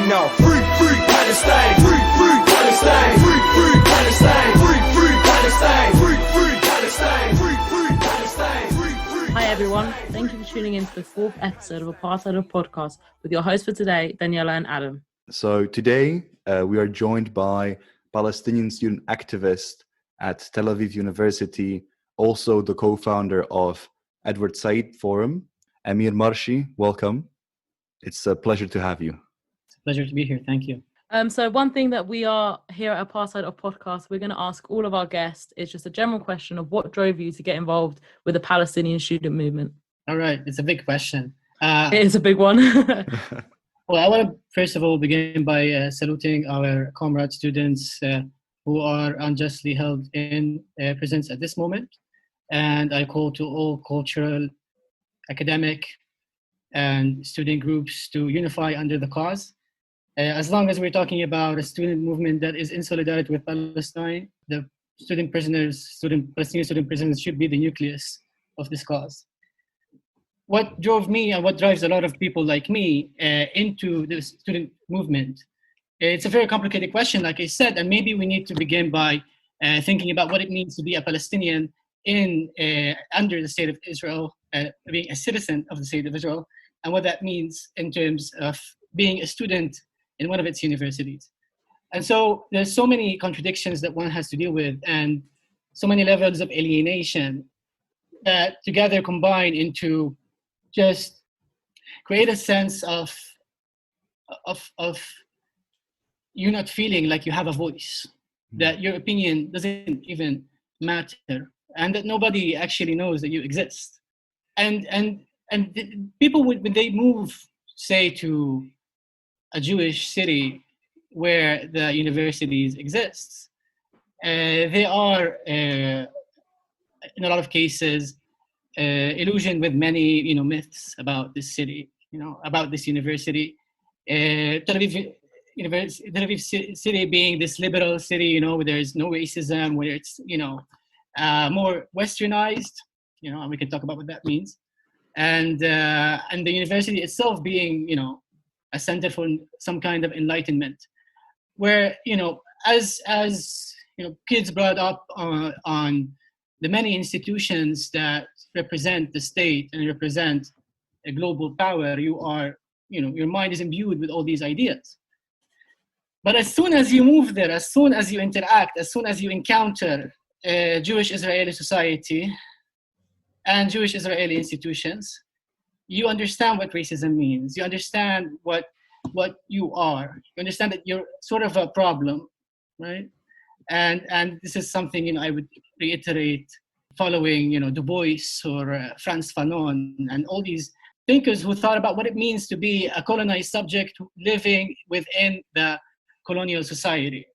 now. Free, free Palestine. Free, free Palestine. Free, free Palestine. Free, free Palestine. Free, free Palestine. Free, free Palestine. Free, free. Hi everyone, thank you for tuning in to the fourth episode of Apartheid podcast with your hosts for today, Daniela and Adam. So today we are joined by Palestinian student activist at Tel Aviv University, also the co-founder of Edward Said Forum, Amir Marshi. Welcome. It's a pleasure to have you. It's a pleasure to be here. Thank you. So one thing that we are here at Apartheid podcast, we're going to ask all of our guests is just a general question of what drove you to get involved with the Palestinian student movement. All right. It's a big question. It is a big one. Well, I want to first of all begin by saluting our comrade students who are unjustly held in prisons at this moment. And I call to all cultural, academic, and student groups to unify under the cause. As long as we're talking about a student movement that is in solidarity with Palestine, the Palestinian student prisoners should be the nucleus of this cause. What drove me and what drives a lot of people like me into the student movement? It's a very complicated question, like I said, and maybe we need to begin by thinking about what it means to be a Palestinian under the state of Israel, being a citizen of the state of Israel, and what that means in terms of being a student in one of its universities. And so there's so many contradictions that one has to deal with and so many levels of alienation that together combine into just create a sense of you not feeling like you have a voice, that your opinion doesn't even matter, and that nobody actually knows that you exist. And people when they move, say, to a Jewish city where the universities exists, they are in a lot of cases illusioned with many myths about this city, about this university. Tel Aviv city being this liberal city, where there is no racism, where it's more westernized, and we can talk about what that means, and the university itself being a center for some kind of enlightenment, where as kids brought up on the many institutions that represent the state and represent a global power, you are your mind is imbued with all these ideas. But as soon as you move there, as soon as you interact, as soon as you encounter Jewish Israeli society and Jewish Israeli institutions, you understand what racism means. You understand what you are. You understand that you're sort of a problem, right? And this is something I would reiterate following Du Bois or Frantz Fanon and all these thinkers who thought about what it means to be a colonized subject living within the colonial society.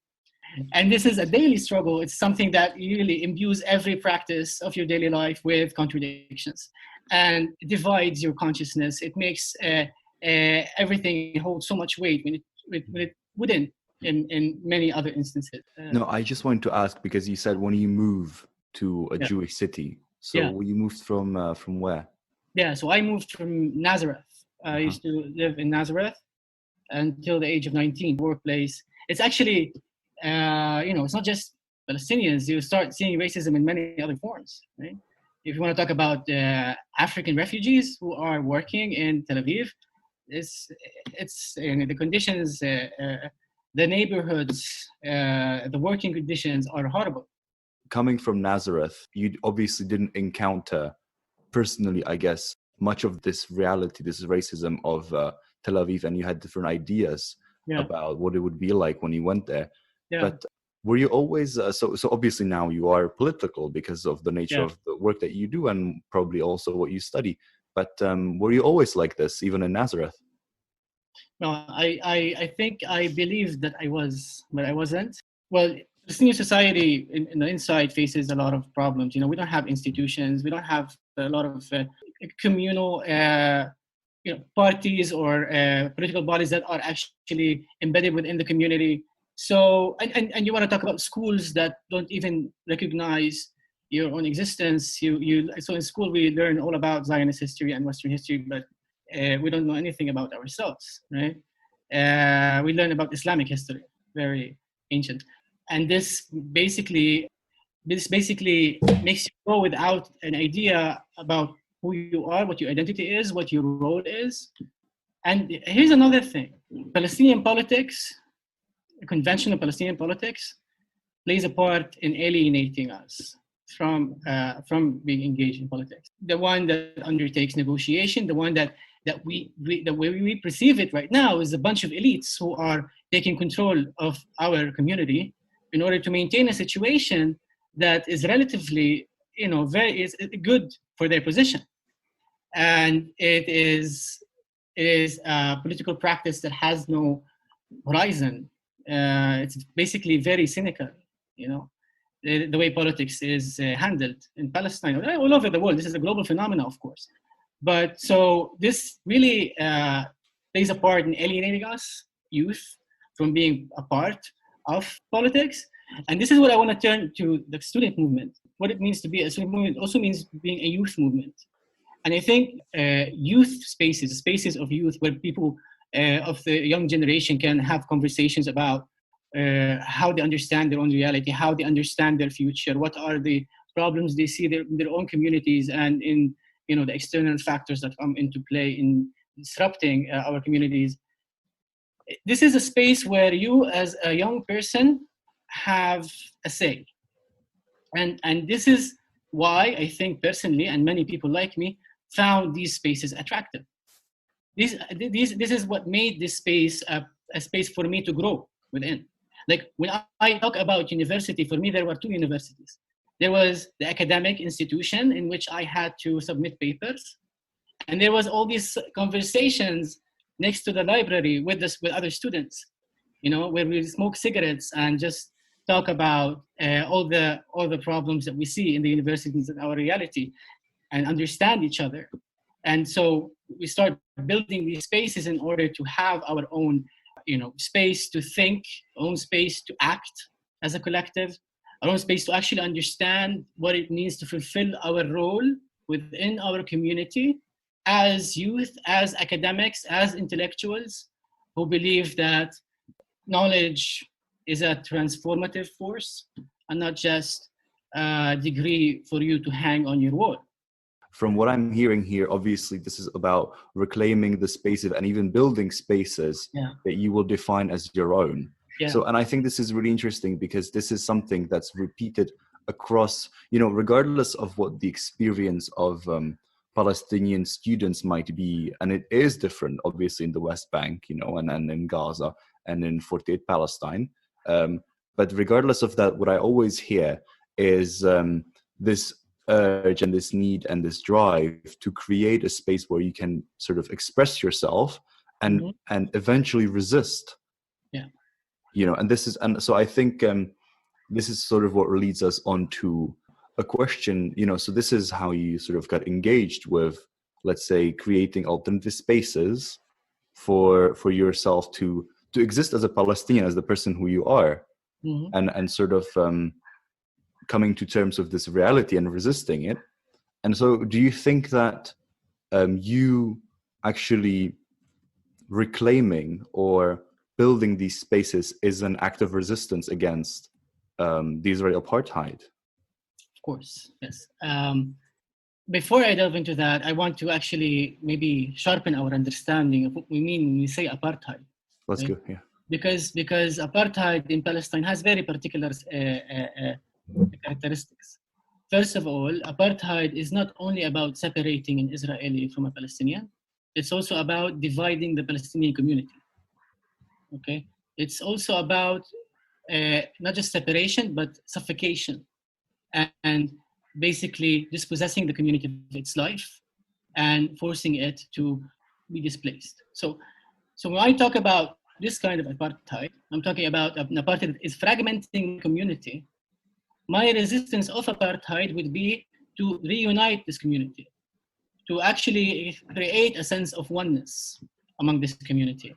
And this is a daily struggle. It's something that really imbues every practice of your daily life with contradictions and divides your consciousness. It makes everything hold so much weight when it wouldn't in many other instances. No, I just wanted to ask, because you said when you move to a Jewish city, so you moved from where? Yeah, so I moved from Nazareth. I used to live in Nazareth until the age of 19. Workplace. It's actually, it's not just Palestinians. You start seeing racism in many other forms, right? If you want to talk about African refugees who are working in Tel Aviv, it's the conditions, the neighborhoods, the working conditions are horrible. Coming from Nazareth, you obviously didn't encounter personally, I guess, much of this reality, this racism of Tel Aviv, and you had different ideas about what it would be like when you went there. Yeah. But were you always, so obviously now you are political because of the nature of the work that you do and probably also what you study. But were you always like this, even in Nazareth? No, I think I believed that I was, but I wasn't. Well, the senior society in the inside faces a lot of problems. We don't have institutions. We don't have a lot of communal parties or political bodies that are actually embedded within the community. So, and you want to talk about schools that don't even recognize your own existence. So in school we learn all about Zionist history and Western history, but we don't know anything about ourselves, right? we learn about Islamic history, very ancient. And this basically makes you go without an idea about who you are, what your identity is, what your role is. And here's another thing. Palestinian politics, conventional Palestinian politics, plays a part in alienating us from being engaged in politics. The one that undertakes negotiation, the one that the way we perceive it right now is a bunch of elites who are taking control of our community in order to maintain a situation that is relatively, is good for their position. And it is a political practice that has no horizon. It's basically very cynical, the way politics is handled in Palestine, all over the world. This is a global phenomenon, of course. But so this really plays a part in alienating us, youth, from being a part of politics. And this is what I want to turn to the student movement. What it means to be a student movement also means being a youth movement. And I think youth spaces of youth where people of the young generation can have conversations about how they understand their own reality, how they understand their future, what are the problems they see in their own communities and in the external factors that come into play in disrupting our communities. This is a space where you as a young person have a say. And this is why I think personally, and many people like me, found these spaces attractive. This is what made this space a space for me to grow within. Like when I talk about university, for me, there were two universities. There was the academic institution in which I had to submit papers. And there was all these conversations next to the library with other students, where we smoke cigarettes and just talk about all the problems that we see in the universities and our reality and understand each other. And so we start building these spaces in order to have our own, space to think, own space to act as a collective, our own space to actually understand what it means to fulfill our role within our community as youth, as academics, as intellectuals who believe that knowledge is a transformative force and not just a degree for you to hang on your wall. From what I'm hearing here, obviously this is about reclaiming the spaces and even building spaces that you will define as your own. Yeah. So, and I think this is really interesting because this is something that's repeated across, regardless of what the experience of Palestinian students might be. And it is different, obviously, in the West Bank, and in Gaza and in 48 Palestine. But regardless of that, what I always hear is this urge and this need and this drive to create a space where you can sort of express yourself and eventually resist. And so I think this is sort of what leads us on to a question, so this is how you sort of got engaged with, let's say, creating alternative spaces for yourself to exist as a Palestinian, as the person who you are, and sort of coming to terms with this reality and resisting it. And so do you think that you actually reclaiming or building these spaces is an act of resistance against the Israeli apartheid? Of course, yes. Before I delve into that, I want to actually maybe sharpen our understanding of what we mean when we say apartheid. Let's go, yeah. Because apartheid in Palestine has very particular characteristics. First of all, apartheid is not only about separating an Israeli from a Palestinian, it's also about dividing the Palestinian community. Okay? It's also about not just separation, but suffocation and basically dispossessing the community of its life and forcing it to be displaced. So when I talk about this kind of apartheid, I'm talking about an apartheid that is fragmenting the community. My resistance of apartheid would be to reunite this community, to actually create a sense of oneness among this community.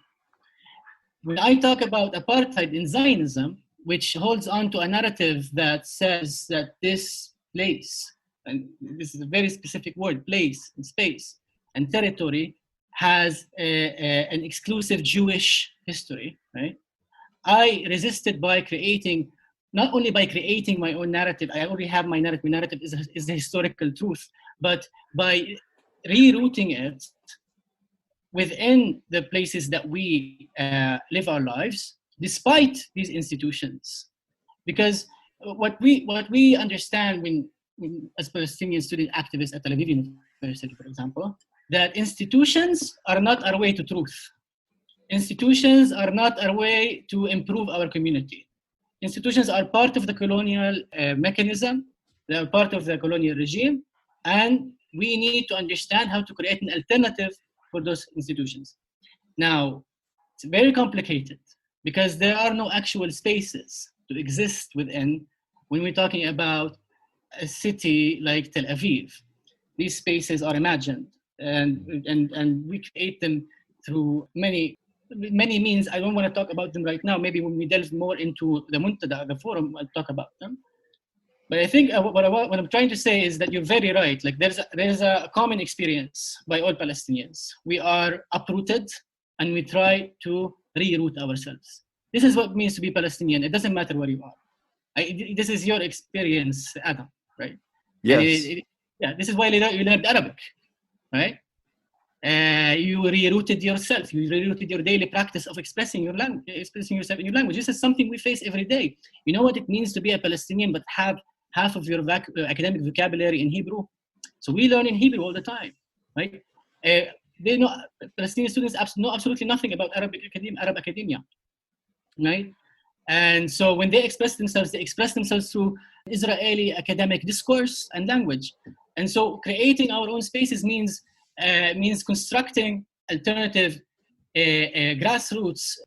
When I talk about apartheid in Zionism, which holds on to a narrative that says that this place, and this is a very specific word, place and space and territory, has an exclusive Jewish history, right? I resisted by creating, not only by creating my own narrative, I already have my narrative. My narrative is the historical truth, but by rerouting it within the places that we live our lives, despite these institutions. Because what we understand when as Palestinian student activists at Tel Aviv University, for example, that institutions are not our way to truth. Institutions are not our way to improve our community. Institutions are part of the colonial mechanism, they are part of the colonial regime, and we need to understand how to create an alternative for those institutions. Now, it's very complicated because there are no actual spaces to exist within when we're talking about a city like Tel Aviv. These spaces are imagined, and we create them through many means. I don't want to talk about them right now. Maybe when we delve more into the Muntada, the forum, I'll talk about them. But I think what I'm trying to say is that you're very right. Like there's a common experience by all Palestinians. We are uprooted and we try to reroute ourselves. This is what it means to be Palestinian. It doesn't matter where you are. This is your experience, Adam, right? Yes. Yeah, this is why you learned Arabic, right? You rerouted yourself. You rerouted your daily practice of expressing yourself in your language. This is something we face every day. You know what it means to be a Palestinian, but have half of your academic vocabulary in Hebrew. So we learn in Hebrew all the time, right? They know Palestinian students know absolutely nothing about Arab academia, right? And so when they express themselves through Israeli academic discourse and language. And so creating our own spaces means constructing alternative grassroots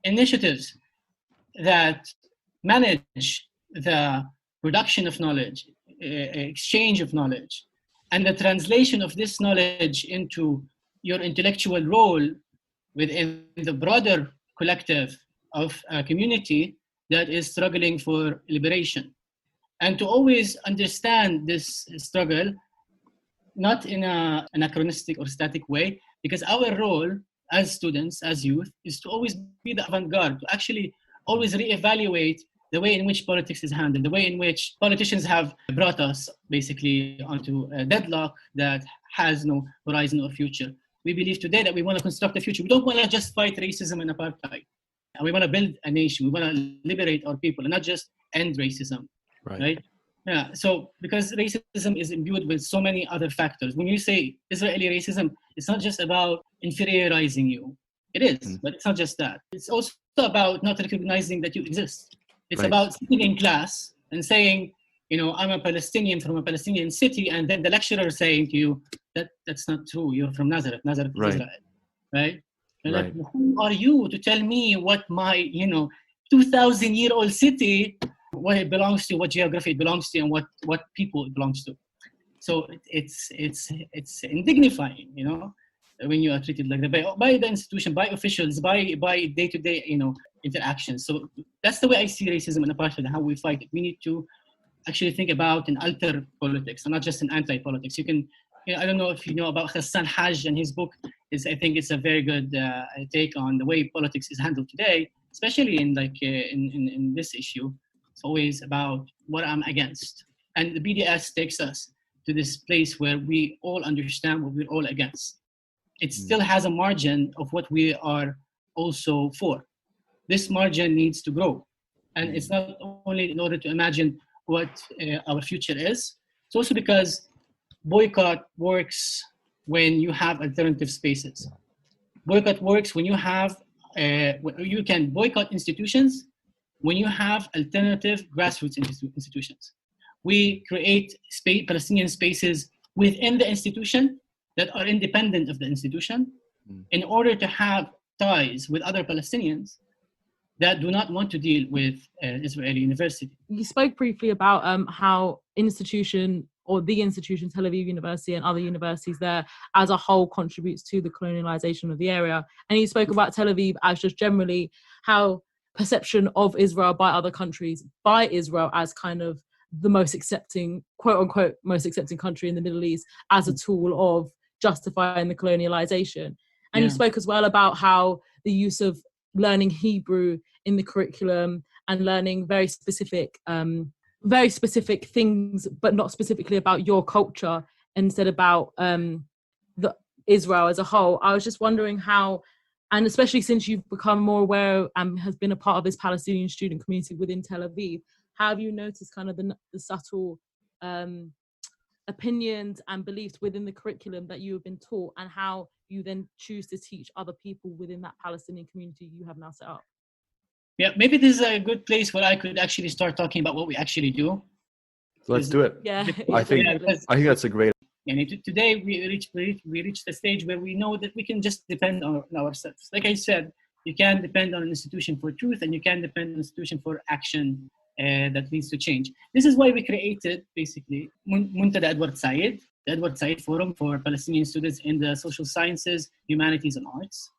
initiatives that manage the production of knowledge, exchange of knowledge, and the translation of this knowledge into your intellectual role within the broader collective of a community that is struggling for liberation. And to always understand this struggle, not in an anachronistic or static way, because our role as students, as youth, is to always be the avant-garde, to actually always reevaluate the way in which politics is handled, the way in which politicians have brought us basically onto a deadlock that has no horizon or future. We believe today that we want to construct a future. We don't want to just fight racism and apartheid. And we want to build a nation. We want to liberate our people and not just end racism, right? Yeah, so because racism is imbued with so many other factors. When you say Israeli racism, it's not just about inferiorizing you. It is, but it's not just that. It's also about not recognizing that you exist. It's about sitting in class and saying, you know, I'm a Palestinian from a Palestinian city, and then the lecturer saying to you, that's not true. You're from Nazareth. Nazareth is Israel, right? Like, who are you to tell me what my, 2,000-year-old city, what it belongs to, what geography it belongs to, and what people it belongs to? So it's indignifying, when you are treated like that by the institution, by officials, by day-to-day, interactions. So that's the way I see racism and apartheid and how we fight it. We need to actually think about an alter politics and not just an anti-politics. You can, I don't know if you know about Hassan Haj, and his book I think it's a very good take on the way politics is handled today, especially in in this issue. It's always about what I'm against. And the BDS takes us to this place where we all understand what we're all against. It still has a margin of what we are also for. This margin needs to grow. And it's not only in order to imagine what our future is, it's also because boycott works when you have alternative spaces. Boycott works when you have, you can boycott institutions when you have alternative grassroots institutions. We create Palestinian spaces within the institution that are independent of the institution in order to have ties with other Palestinians that do not want to deal with Israeli university. You spoke briefly about how the institution, Tel Aviv University and other universities there as a whole contributes to the colonialization of the area. And you spoke about Tel Aviv as just generally how perception of Israel by other countries, by Israel as kind of the most accepting, quote unquote, most accepting country in the Middle East as a tool of justifying the colonialization. And you spoke as well about how the use of learning Hebrew in the curriculum and learning very specific things, but not specifically about your culture, instead about the Israel as a whole. I was just wondering how, and especially since you've become more aware and has been a part of this Palestinian student community within Tel Aviv, how have you noticed kind of the subtle opinions and beliefs within the curriculum that you have been taught, and how you then choose to teach other people within that Palestinian community you have now set up? Yeah, maybe this is a good place where I could actually start talking about what we actually do. So let's do it. Yeah, I think that's a great. And today we reach the stage where we know that we can just depend on ourselves. Like I said, you can depend on an institution for truth, and you can depend on an institution for action that leads to change. This is why we created basically Muntada Edward Said, the Edward Said Forum for Palestinian students in the social sciences, humanities, and arts,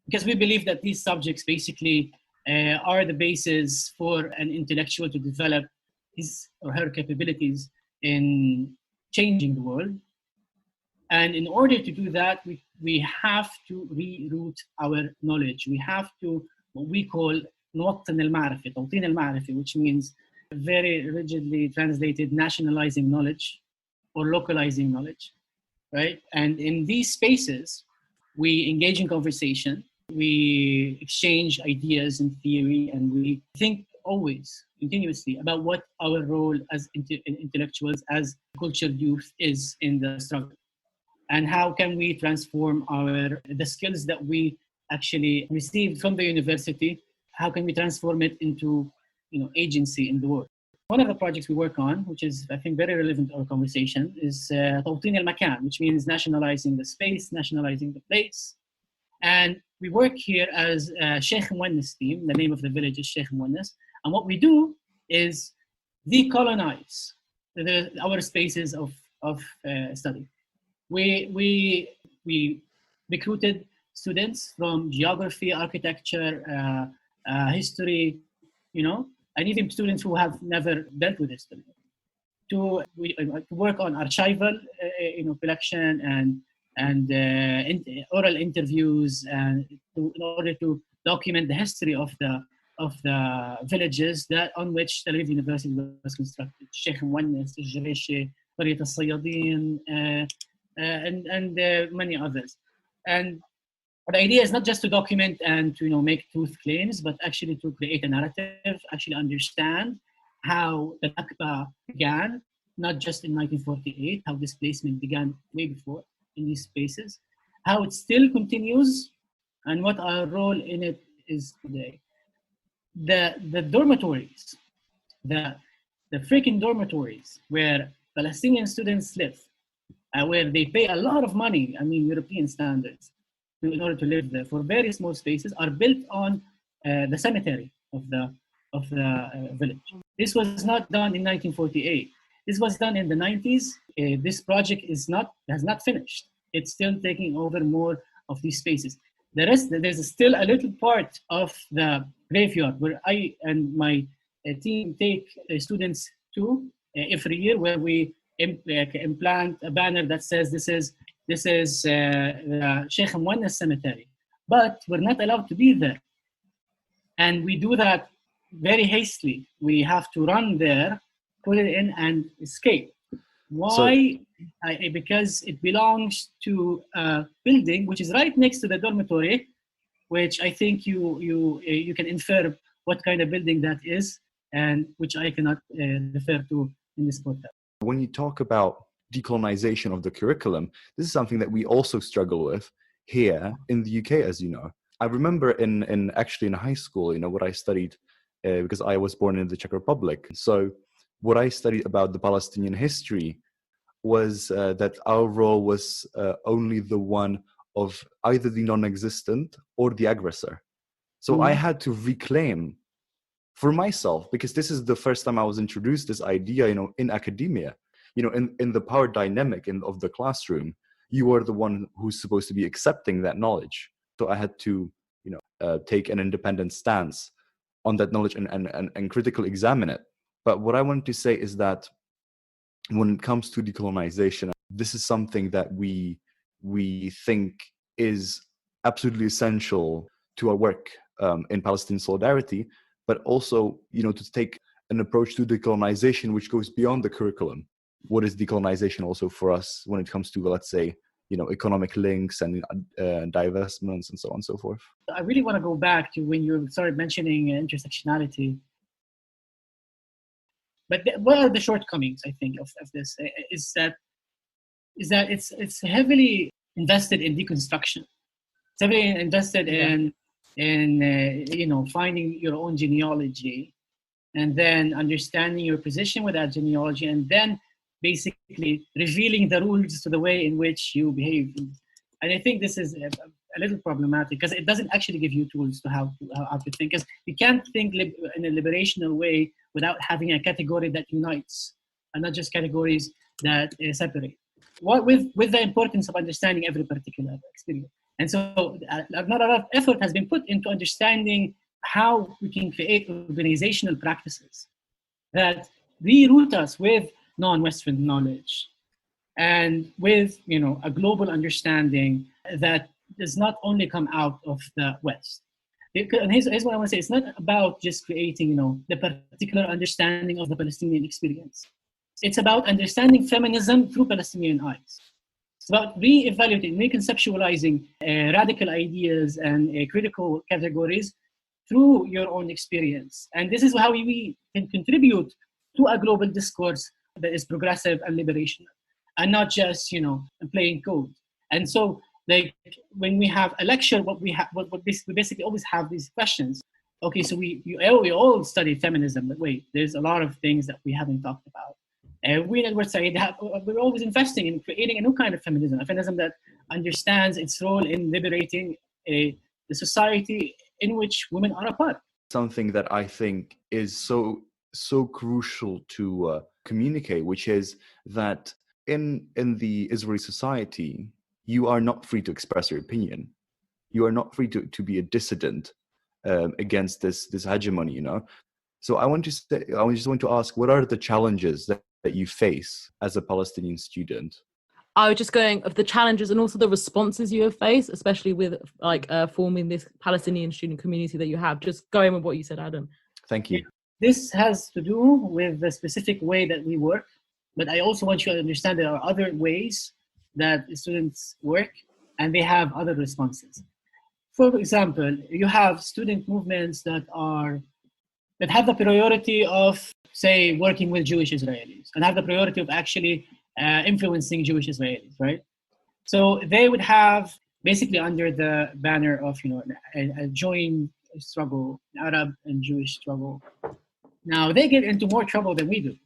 because we believe that these subjects basically are the basis for an intellectual to develop his or her capabilities in changing the world. And in order to do that, we have to reroute our knowledge. We have to, what we call نوطن المعرفة, توطين المعرفة, which means very rigidly translated nationalizing knowledge or localizing knowledge, right? And in these spaces, we engage in conversation, we exchange ideas and theory, and we think always, continuously, about what our role as intellectuals, as cultured youth is in the struggle. And how can we transform the skills that we actually received from the university, how can we transform it into agency in the world? One of the projects we work on, which is I think very relevant to our conversation, is توطين المكان, which means nationalizing the space, nationalizing the place. And we work here as Sheikh Mwannis team. The name of the village is Sheikh Mwannis. And what we do is decolonize our spaces of study. We recruited students from geography, architecture, history, and even students who have never dealt with history, to work on archival, collection and oral interviews, and in order to document the history of the villages on which Tel Aviv University was constructed. Sheikh Mwannis, Al-Jreshi, Qaryat Al-Sayyadin, and many others. And the idea is not just to document and to make truth claims, but actually to create a narrative, actually understand how the Nakba began, not just in 1948, how displacement began way before in these spaces, how it still continues, and what our role in it is today. The dormitories, the freaking dormitories where Palestinian students live, where they pay a lot of money, European standards, in order to live there, for very small spaces, are built on the cemetery of the village. This was not done in 1948. This was done in the 90s. This project has not finished. It's still taking over more of these spaces. The rest, there's still a little part of the graveyard where I and my team take students to every year, where we implant a banner that says this is Sheikh Mwannis Cemetery, but we're not allowed to be there, and we do that very hastily. We have to run there, put it in, and escape. Why? Because it belongs to a building which is right next to the dormitory, which I think you can infer what kind of building that is, and which I cannot refer to in this podcast. When you talk about decolonization of the curriculum, this is something that we also struggle with here in the UK, as you know. I remember in high school, what I studied, because I was born in the Czech Republic. So what I studied about the Palestinian history was that our role was only the one of either the non-existent or the aggressor. So I had to reclaim for myself, because this is the first time I was introduced this idea, in academia, in the power dynamic of the classroom. You are the one who's supposed to be accepting that knowledge. So I had to, take an independent stance on that knowledge and critically examine it. But what I wanted to say is that when it comes to decolonization, this is something that we think is absolutely essential to our work in Palestinian solidarity, but also, to take an approach to decolonization which goes beyond the curriculum. What is decolonization also for us when it comes to, let's say, economic links and divestments and so on and so forth? I really want to go back to when you started mentioning intersectionality. But what are the shortcomings, I think, of this? Is that it's heavily invested in deconstruction. It's heavily invested in finding your own genealogy, and then understanding your position with that genealogy, and then basically revealing the rules to the way in which you behave. And I think this is a little problematic because it doesn't actually give you tools to how to think. Because you can't think in a liberational way without having a category that unites, and not just categories that separate. With the importance of understanding every particular experience. And so not a lot of effort has been put into understanding how we can create organizational practices that reroute us with non-Western knowledge and with a global understanding that does not only come out of the West. And here's what I want to say. It's not about just creating the particular understanding of the Palestinian experience. It's about understanding feminism through Palestinian eyes. It's about re-evaluating, reconceptualizing radical ideas and critical categories through your own experience. And this is how we can contribute to a global discourse that is progressive and liberational, and not just, playing code. And so, like, when we have a lecture, we basically always have these questions. Okay, so we all study feminism, but wait, there's a lot of things that we haven't talked about. We at Edward Said we're always investing in creating a new kind of feminism, a feminism that understands its role in liberating the society in which women are a part. Something that I think is so crucial to communicate, which is that in the Israeli society, you are not free to express your opinion. You are not free to be a dissident against this hegemony, So I just want to ask, what are the challenges that you face as a Palestinian student? I was just going of the challenges and also the responses you have faced, especially with forming this Palestinian student community that you have. Just going with what you said, Adam. Thank you. This has to do with the specific way that we work, but I also want you to understand there are other ways that students work, and they have other responses. For example, you have student movements that have the priority of, say, working with Jewish Israelis, and have the priority of actually influencing Jewish Israelis, right? So they would have, basically under the banner of a joint struggle, Arab and Jewish struggle. Now they get into more trouble than we do.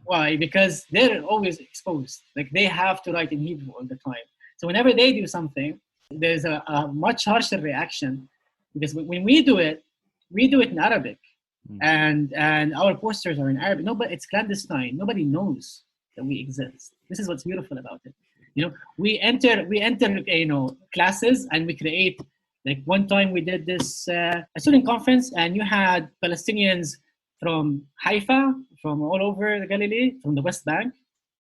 Why? Because they're always exposed. Like, they have to write in Hebrew all the time. So whenever they do something, there's a much harsher reaction, because when we do it in Arabic, and our posters are in Arabic. No, but it's clandestine. Nobody knows that we exist. This is what's beautiful about it. We enter classes, and we create. Like, one time we did this a student conference, and you had Palestinians from Haifa, from all over the Galilee, from the West Bank.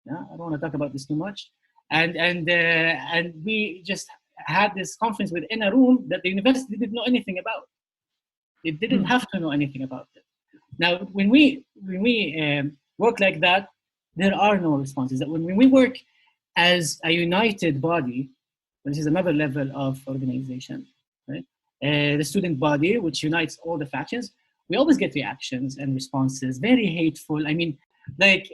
Yeah, I don't want to talk about this too much. And we just had this conference within a room that the university didn't know anything about. It didn't have to know anything about it. Now, when we work like that, there are no responses. When we work as a united body, which is another level of organization, right? The student body, which unites all the factions, we always get reactions and responses, very hateful. I mean, like,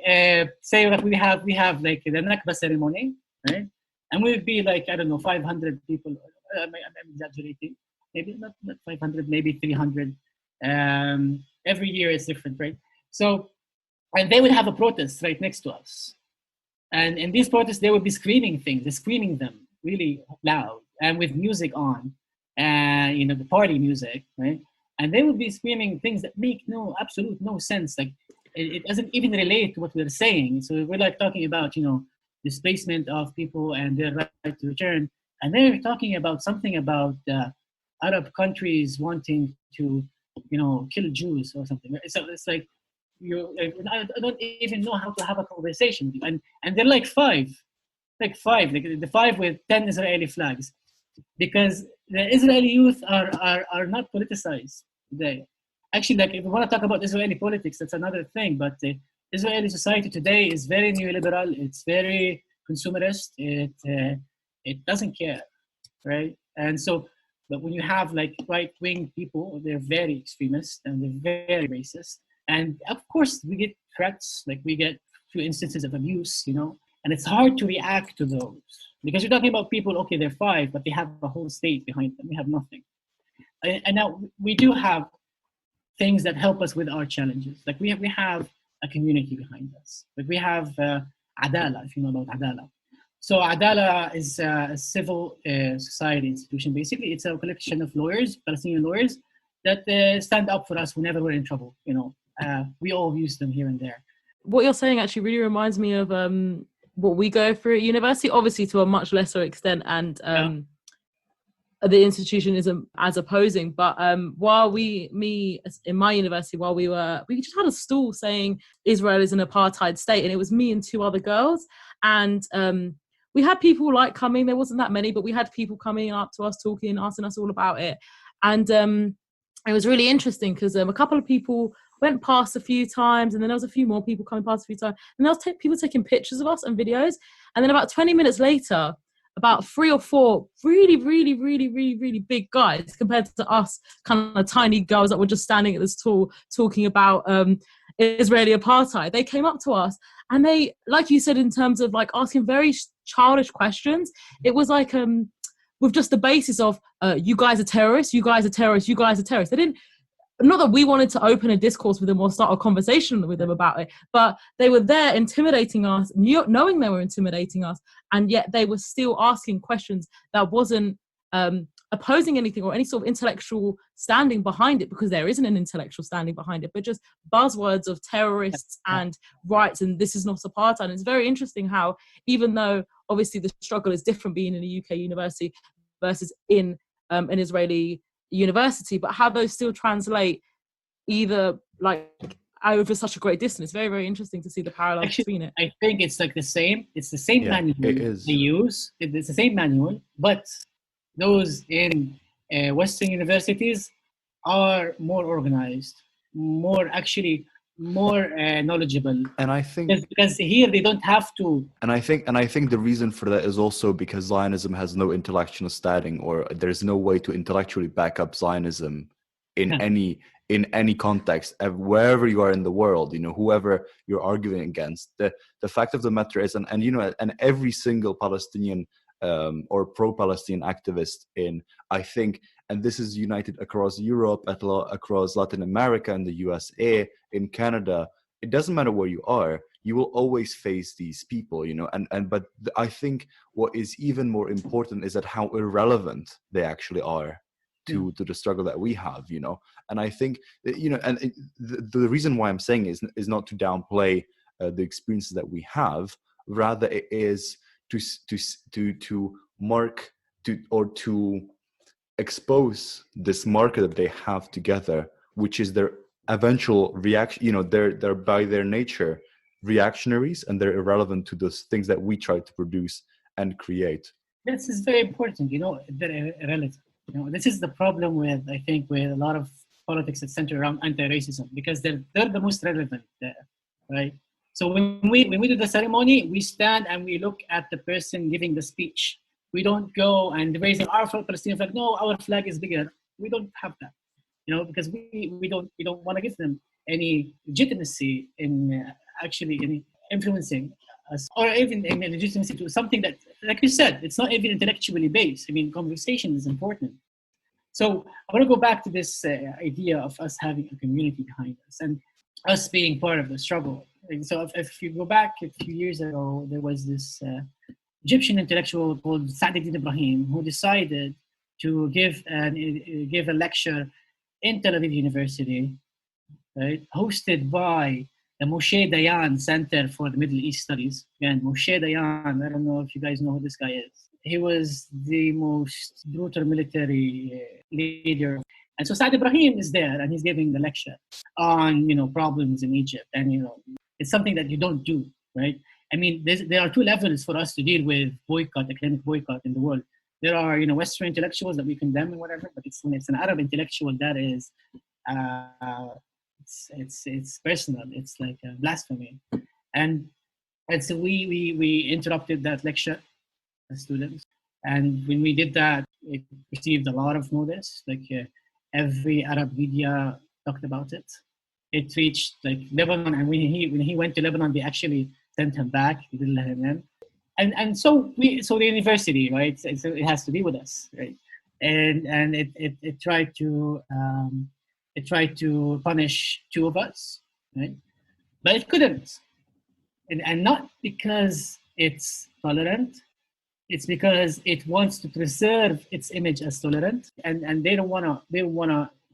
say that we have like the Nakba ceremony, right? And we would be like, I don't know, 500 people. I'm exaggerating. Maybe not 500, maybe 300. Every year is different, right? So, and they would have a protest right next to us. And in these protests, they would be screaming things. They're screaming them really loud and with music on, and the party music, right? And they would be screaming things that make absolute no sense. Like, it doesn't even relate to what we're saying. So we're like talking about, displacement of people and their right to return. And they're talking about something about Arab countries wanting to, kill Jews or something. So it's like, I don't even know how to have a conversation with you. And they're like five, like the 5 with 10 Israeli flags, because the Israeli youth are not politicized today. Actually, like if we want to talk about Israeli politics, that's another thing. But the Israeli society today is very neoliberal. It's very consumerist. It doesn't care, right? And so, but when you have like right-wing people, they're very extremist and they're very racist. And of course, we get threats, like we get few instances of abuse, you know, and it's hard to react to those because you're talking about people, okay, they're five, but they have a whole state behind them. We have nothing. And now we do have things that help us with our challenges. Like we have a community behind us. Like we have Adala, if you know about Adala. So Adala is a civil society institution. Basically, it's a collection of lawyers, Palestinian lawyers, that stand up for us whenever we're in trouble. You know, we all use them here and there. What you're saying actually really reminds me of what we go through at university, obviously to a much lesser extent, and the institution isn't as opposing. But while me in my university, we just had a stall saying Israel is an apartheid state, and it was me and two other girls, and we had people like coming. There wasn't that many, but we had people coming up to us, talking, asking us all about it, and it was really interesting because a couple of people went past a few times, and then there was a few more people coming past a few times, and there was people taking pictures of us and videos, and then about 20 minutes later, about 3 or 4 really big guys compared to us kind of tiny girls that were just standing at this stall talking about Israeli apartheid. They came up to us and they, like you said, in terms of like asking very childish questions, it was like with just the basis of you guys are terrorists, you guys are terrorists, you guys are terrorists. They didn't, not that we wanted to open a discourse with them or start a conversation with them about it, but they were there intimidating us, knowing they were intimidating us, and yet they were still asking questions that wasn't opposing anything or any sort of intellectual standing behind it, because there isn't an intellectual standing behind it, but just buzzwords of terrorists and rights, and this is not apartheid. And it's very interesting how, even though obviously the struggle is different being in a UK university versus in an Israeli university, but how those still translate either like over such a great distance. Very, very interesting to see the parallels between it. I think it's like the same. It's the same manual they use. It's the same manual, but those in Western universities are more organized, more knowledgeable. And I think because here they don't have to. And I think the reason for that is also because Zionism has no intellectual standing, or there's no way to intellectually back up Zionism in any context, wherever you are in the world, you know, whoever you're arguing against. The fact of the matter is, and you know, and every single Palestinian or pro-Palestinian activist I think, and this is united across Europe, across Latin America, and the USA, in Canada, it doesn't matter where you are, you will always face these people, you know, but I think what is even more important is that how irrelevant they actually are to the struggle that we have, you know. And I think, you know, and the reason why I'm saying is not to downplay the experiences that we have, rather it is to mark to expose this marker that they have together, which is their eventual reaction. You know, they're by their nature reactionaries, and they're irrelevant to those things that we try to produce and create. This is very important, you know, they're irrelevant. You know, this is the problem with, I think, with a lot of politics that center around anti-racism, because they're the most relevant there, right? So when we do the ceremony, we stand and we look at the person giving the speech. We don't go and raising our Palestinian flag. No, our flag is bigger. We don't have that, you know, because we don't want to give them any legitimacy in actually in influencing us, or even in legitimacy to something that, like you said, it's not even intellectually based. I mean, conversation is important. So I want to go back to this idea of us having a community behind us and us being part of the struggle. And so if you go back a few years ago, there was this Egyptian intellectual called Sa'd Ibrahim who decided to give a lecture in Tel Aviv University, right, hosted by the Moshe Dayan Center for the Middle East Studies. Again, Moshe Dayan, I don't know if you guys know who this guy is. He was the most brutal military leader. And so Sa'd Ibrahim is there and he's giving the lecture on, you know, problems in Egypt. And, you know, it's something that you don't do, right? I mean, there are two levels for us to deal with boycott, academic boycott in the world. there are Western intellectuals that we condemn and whatever, but when it's an Arab intellectual, that is it's personal. It's like a blasphemy, and so we interrupted that lecture as students, and when we did that, it received a lot of notice. Like every Arab media talked about it. It reached like Lebanon, and when he went to Lebanon, they actually sent him back. They didn't let him in. And so the university, right? So it has to be with us, right? And it tried to punish two of us, right? But it couldn't, and not because it's tolerant. It's because it wants to preserve its image as tolerant, and they don't wanna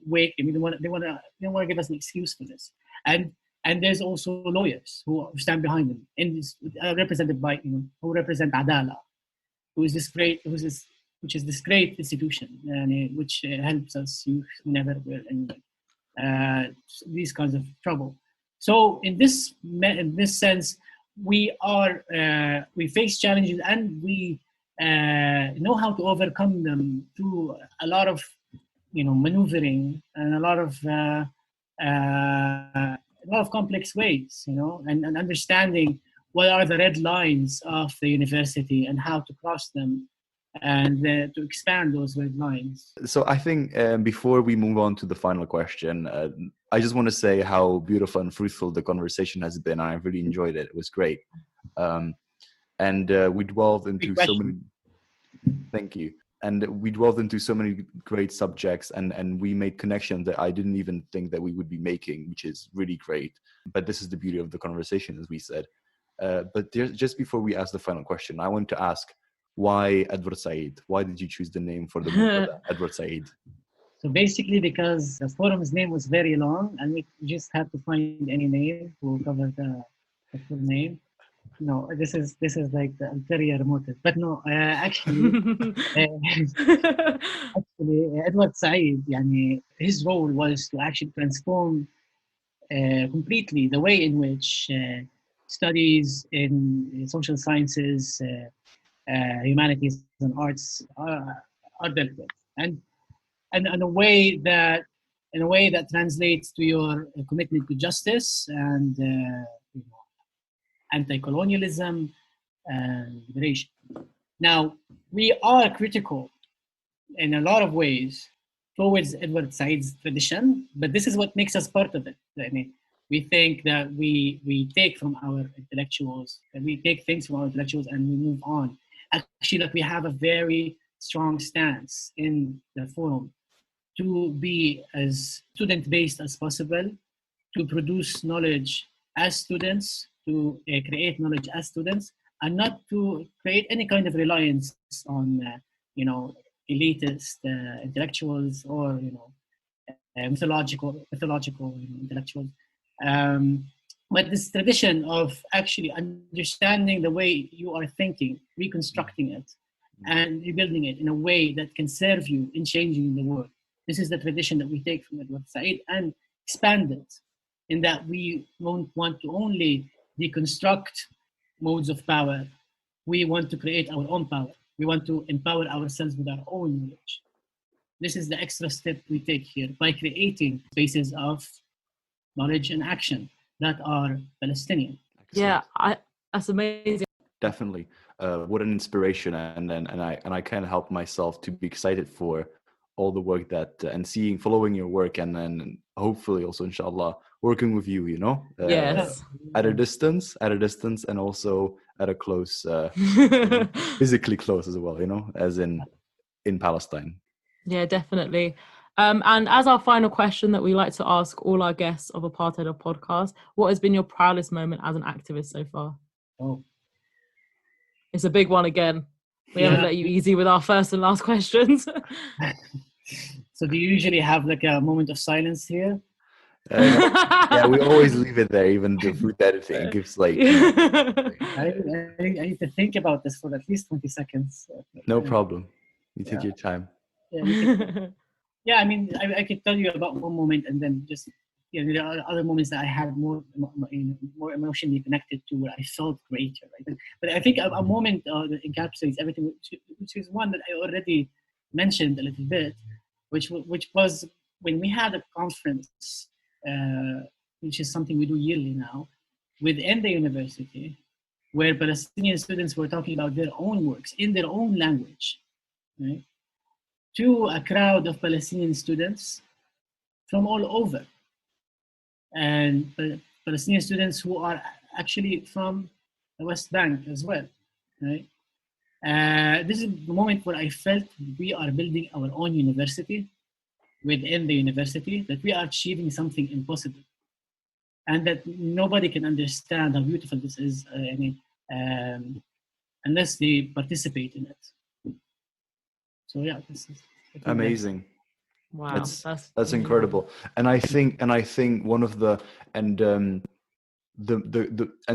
wake. I mean, they wanna give us an excuse for this. And there's also lawyers who stand behind them, and represented by who represent Adala, which is this great institution, and which helps us whenever we're in these kinds of trouble. So in this sense, we face challenges, and we know how to overcome them through a lot of maneuvering and a lot of complex ways, and understanding what are the red lines of the university and how to cross them, and to expand those red lines. So I think before we move on to the final question, I just want to say how beautiful and fruitful the conversation has been. I really enjoyed it. It was great. And we delved into so many... Thank you. And we delved into so many great subjects, and we made connections that I didn't even think that we would be making, which is really great. But this is the beauty of the conversation, as we said. But just before we ask the final question, I want to ask, why Edward Said? Why did you choose the name for the Muntada, Edward Said? So basically, because the forum's name was very long, and we just had to find any name to cover the full name. No, this is like the ulterior motive. But no, actually, Edward Said, his role was to actually transform completely the way in which studies in social sciences, humanities, and arts are dealt with, and in a way that translates to your commitment to justice and anti-colonialism and liberation. Now, we are critical in a lot of ways towards Edward Said's tradition, but this is what makes us part of it. I mean, we think that we take from our intellectuals, and we take things from our intellectuals, and we move on. Actually, we have a very strong stance in the forum to be as student-based as possible, to produce knowledge as students, to create knowledge as students, and not to create any kind of reliance on, elitist intellectuals or mythological intellectuals. But this tradition of actually understanding the way you are thinking, reconstructing it, and rebuilding it in a way that can serve you in changing the world. This is the tradition that we take from Edward Said and expand it, in that we don't want to only deconstruct modes of power. We want to create our own power. We want to empower ourselves with our own knowledge. This is the extra step we take here by creating spaces of knowledge and action that are Palestinian. Yeah, that's amazing. Definitely. What an inspiration, and I can't help myself to be excited for all the work that and following your work, and then hopefully also inshallah working with you, Yes. at a distance, and also at a close, physically close as well, as in Palestine. Yeah, definitely. And as our final question that we like to ask all our guests of Apartheid or Podcast, what has been your proudest moment as an activist so far? Oh, it's a big one again. We haven't let you easy with our first and last questions. So do you usually have like a moment of silence here? Yeah, we always leave it there, even the food editing. It gives like... I need to think about this for at least 20 seconds. No problem. You take your time. Yeah, I mean, I could tell you about one moment, and then just, there are other moments that I had more emotionally connected to, where I felt greater. Right? But I think a moment that encapsulates everything which is one that I already mentioned a little bit, which was when we had a conference, which is something we do yearly now, within the university, where Palestinian students were talking about their own works in their own language, right, to a crowd of Palestinian students from all over, and Palestinian students who are actually from the West Bank as well, right? This is the moment where I felt we are building our own university within the university, that we are achieving something impossible, and that nobody can understand how beautiful this is unless they participate in it. So yeah, this is amazing. Wow, that's incredible. And I think one of the and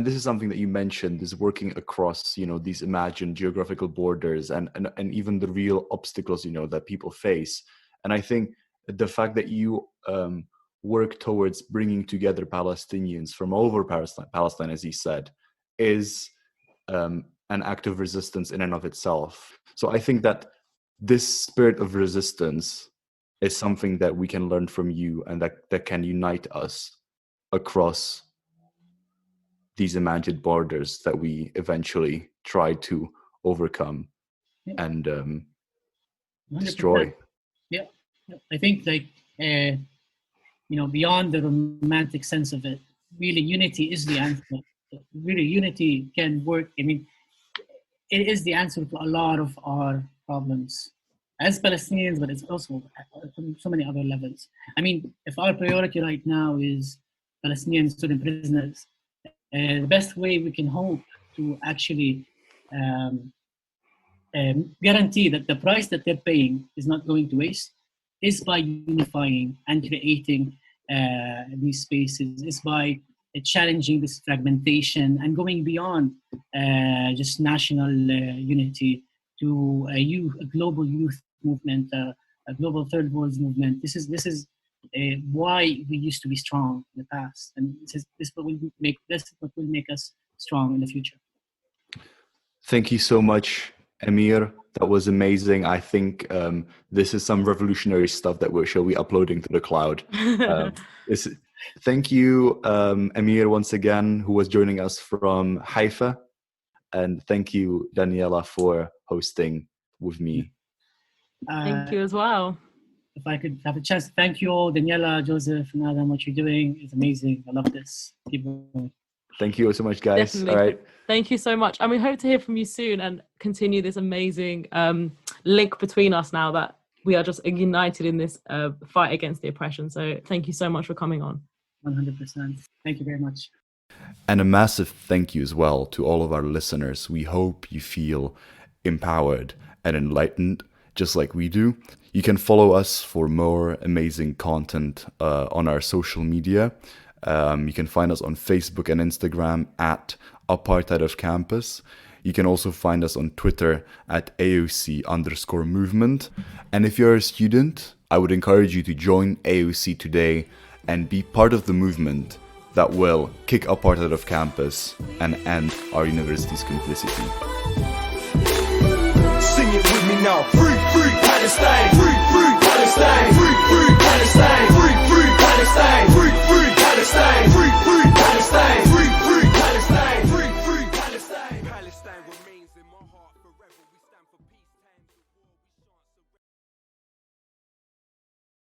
this is something that you mentioned, is working across, you know, these imagined geographical borders and even the real obstacles, you know, that people face. And I think the fact that you work towards bringing together Palestinians from all over Palestine, as he said, is an act of resistance in and of itself. So I think that this spirit of resistance is something that we can learn from you, and that can unite us across these imagined borders that we eventually try to overcome and 100%. destroy. Yeah, I think beyond the romantic sense of it, really unity is the answer. Really, unity can work. I mean, it is the answer to a lot of our problems as Palestinians, but it's also on so many other levels. I mean, if our priority right now is Palestinian student prisoners, the best way we can hope to actually guarantee that the price that they're paying is not going to waste is by unifying and creating these spaces, is by challenging this fragmentation and going beyond just national unity to a global youth movement, a global third world movement. This is why we used to be strong in the past, and this is what will make us strong in the future. Thank you so much, Amir. That was amazing. I think this is some revolutionary stuff that we shall be uploading to the cloud. Thank you, Amir, once again, who was joining us from Haifa. And thank you, Daniela, for hosting with me. Thank you as well. If I could have a chance to thank you all, Daniela, Joseph, and Adam, what you're doing is amazing. I love this. Keep going. Thank you so much, guys. Definitely. All right. Thank you so much. And we hope to hear from you soon and continue this amazing link between us now that we are just united in this fight against the oppression. So thank you so much for coming on. 100%. Thank you very much. And a massive thank you as well to all of our listeners. We hope you feel empowered and enlightened, just like we do. You can follow us for more amazing content on our social media. You can find us on Facebook and Instagram at Apartheid of Campus. You can also find us on Twitter at AOC_movement. And if you're a student, I would encourage you to join AOC today and be part of the movement that will kick apartheid off campus and end our university's complicity. Sing it with me now. Free, free Palestine. Free, free Palestine. Free, free Palestine. Free, free Palestine. Free, free Palestine. Free, free Palestine. Free,